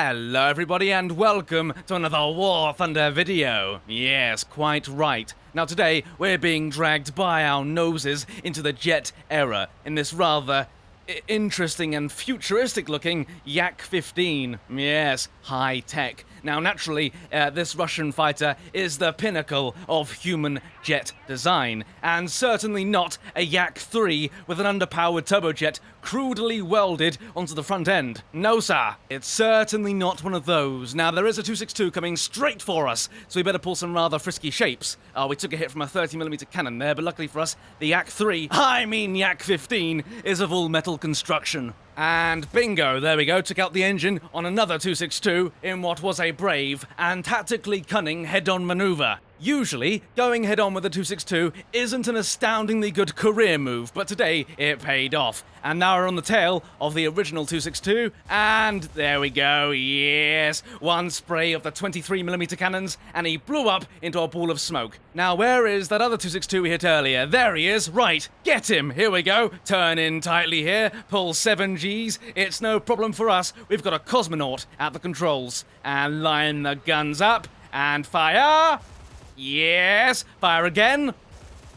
Hello everybody and welcome to another War Thunder video. Yes, quite right. Now today we're being dragged by our noses into the jet era in this rather interesting and futuristic looking Yak-15. Yes, high tech. Now naturally, this Russian fighter is the pinnacle of human jet design, and certainly not a Yak-3 with an underpowered turbojet crudely welded onto the front end. No sir, it's certainly not one of those. Now there is a 262 coming straight for us, so we better pull some rather frisky shapes. We took a hit from a 30mm cannon there, but luckily for us, the Yak-3, Yak-15, is of all metal construction. And bingo, there we go, took out the engine on another 262 in what was a brave and tactically cunning head-on maneuver. Usually, going head-on with a 262 isn't an astoundingly good career move, but today it paid off. And now we're on the tail of the original 262, and there we go, yes! One spray of the 23mm cannons, and he blew up into a ball of smoke. Now where is that other 262 we hit earlier? There he is, right, get him! Here we go, turn in tightly here, pull 7Gs, it's no problem for us, we've got a cosmonaut at the controls. And line the guns up, and fire! Yes! Fire again!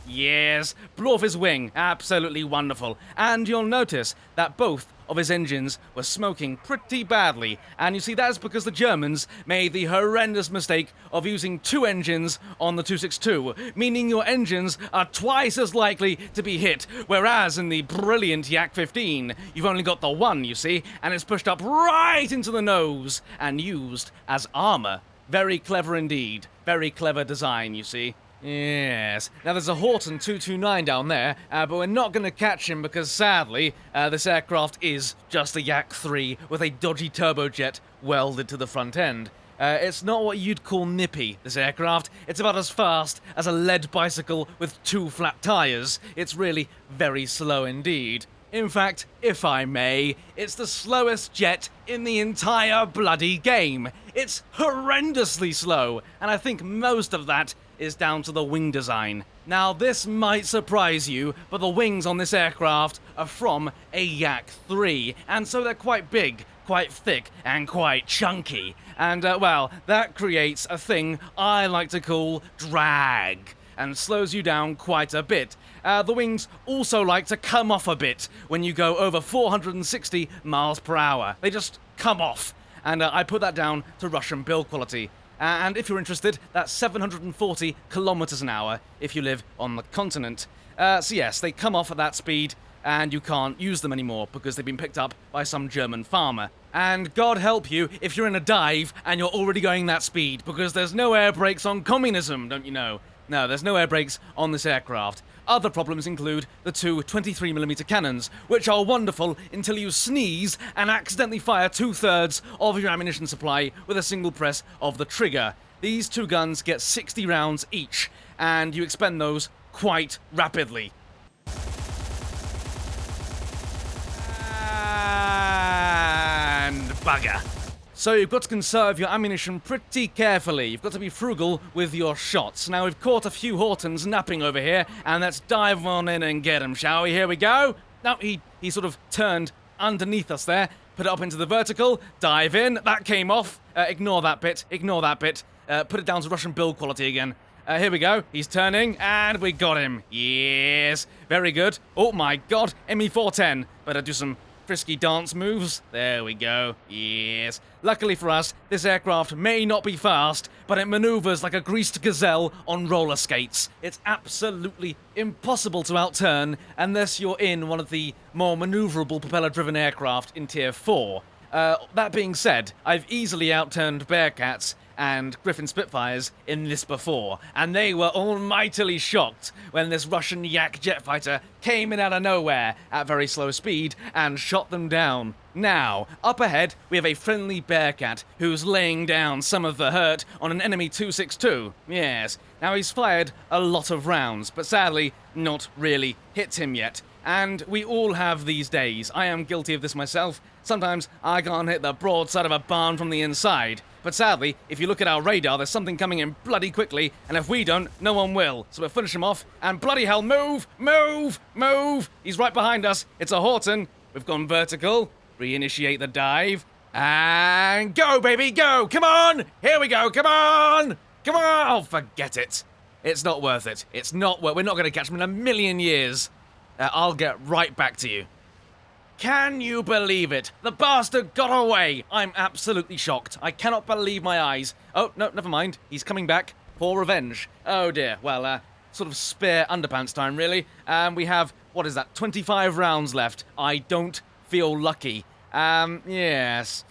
Yes! Blew off his wing. Absolutely wonderful. And you'll notice that both of his engines were smoking pretty badly. And you see, that's because the Germans made the horrendous mistake of using two engines on the 262, meaning your engines are twice as likely to be hit, whereas in the brilliant Yak-15, you've only got the one, you see, and it's pushed up right into the nose and used as armor. Very clever indeed. Very clever design, you see. Yes. Now there's a Horton 229 down there, but we're not going to catch him because sadly, this aircraft is just a Yak-3 with a dodgy turbojet welded to the front end. It's not what you'd call nippy, this aircraft. It's about as fast as a lead bicycle with two flat tires. It's really very slow indeed. In fact, if I may, it's the slowest jet in the entire bloody game. It's horrendously slow, and I think most of that is down to the wing design. Now, this might surprise you, but the wings on this aircraft are from a Yak-3, and so they're quite big, quite thick, and quite chunky. And, well, that creates a thing I like to call drag, and slows you down quite a bit. The wings also like to come off a bit when you go over 460 miles per hour. They just come off. And I put that down to Russian build quality. And if you're interested, that's 740 kilometers an hour if you live on the continent. So yes, they come off at that speed, and you can't use them anymore because they've been picked up by some German farmer. And God help you if you're in a dive and you're already going that speed, because there's no air brakes on communism, don't you know? No, there's no air brakes on this aircraft. Other problems include the two 23mm cannons, which are wonderful until you sneeze and accidentally fire 2/3 of your ammunition supply with a single press of the trigger. These two guns get 60 rounds each, and you expend those quite rapidly. And bugger. So you've got to conserve your ammunition pretty carefully. You've got to be frugal with your shots. Now we've caught a few Hortons napping over here, and let's dive on in and get them, shall we? Here we go. Now he sort of turned underneath us there, put it up into the vertical, dive in. That came off. Ignore that bit. Ignore that bit. Put it down to Russian build quality again. Here we go. He's turning, and we got him. Yes. Very good. Oh my god. ME410. Better do some frisky dance moves. There we go. Yes. Luckily for us, this aircraft may not be fast, but it maneuvers like a greased gazelle on roller skates. It's absolutely impossible to outturn unless you're in one of the more maneuverable propeller-driven aircraft in Tier 4. That being said, I've easily outturned Bearcats and Griffin Spitfires in this before, and they were almightily shocked when this Russian Yak jet fighter came in out of nowhere at very slow speed and shot them down. Now, up ahead, we have a friendly Bearcat who's laying down some of the hurt on an enemy 262. Yes, now he's fired a lot of rounds, but sadly, not really hit him yet. And we all have these days. I am guilty of this myself. Sometimes I can't hit the broadside of a barn from the inside. But sadly, if you look at our radar, there's something coming in bloody quickly, and if we don't, no one will. So we'll finish him off, and bloody hell, move! Move! Move! He's right behind us. It's a Horton. We've gone vertical. Reinitiate the dive. And go, baby, go! Come on! Here we go, come on! Come on! Oh, forget it. It's not worth it. It's not worth. We're not going to catch him in a million years. I'll get right back to you. Can you believe it? The bastard got away! I'm absolutely shocked. I cannot believe my eyes. Oh, no, never mind. He's coming back for revenge. Oh, dear. Well, sort of spare underpants time, really. We have, what is that, 25 rounds left. I don't feel lucky. Yes.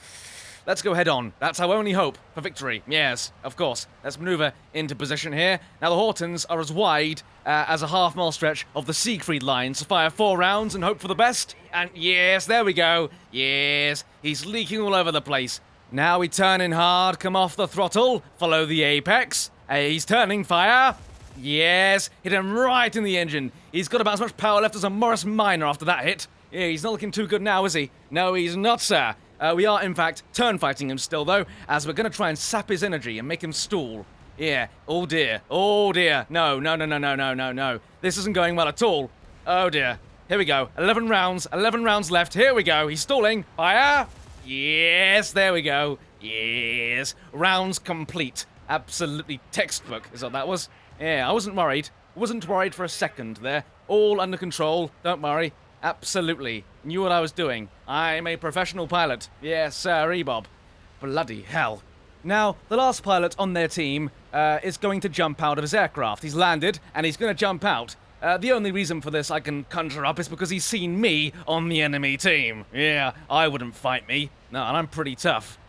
Let's go head on. That's our only hope for victory. Yes, of course. Let's maneuver into position here. Now, the Hortons are as wide as a half-mile stretch of the Siegfried line, so fire 4 rounds and hope for the best. And yes, there we go. Yes, he's leaking all over the place. Now we turn in hard, come off the throttle, follow the apex. He's turning, fire. Yes, hit him right in the engine. He's got about as much power left as a Morris Minor after that hit. Yeah, he's not looking too good now, is he? No, he's not, sir. We are, in fact, turn fighting him still, though, as we're going to try and sap his energy and make him stall. Yeah. Oh, dear. Oh, dear. No, no, no, no, no, no, no, no. This isn't going well at all. Oh, dear. Here we go. 11 rounds. 11 rounds left. Here we go. He's stalling. Fire. Yes, there we go. Yes. Rounds complete. Absolutely textbook is what that was. Yeah, I wasn't worried. Wasn't worried for a second there. All under control. Don't worry. Absolutely. Knew what I was doing. I'm a professional pilot. Yes, sir, Bob. Bloody hell. Now, the last pilot on their team is going to jump out of his aircraft. He's landed, and he's going to jump out. The only reason for this I can conjure up is because he's seen me on the enemy team. Yeah, I wouldn't fight me. No, and I'm pretty tough.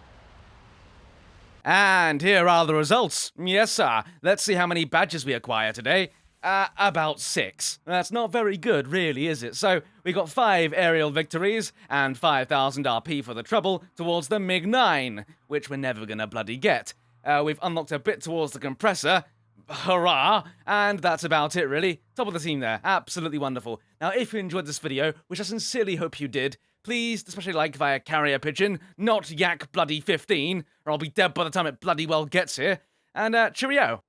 And here are the results. Yes, sir. Let's see how many badges we acquire today. About 6. That's not very good, really, is it? So, we got 5 aerial victories and 5,000 RP for the trouble towards the MiG-9, which we're never gonna bloody get. We've unlocked a bit towards the compressor. Hurrah! And that's about it, really. Top of the team there. Absolutely wonderful. Now, if you enjoyed this video, which I sincerely hope you did, please, especially like via carrier pigeon, not yak bloody 15, or I'll be dead by the time it bloody well gets here. And, cheerio.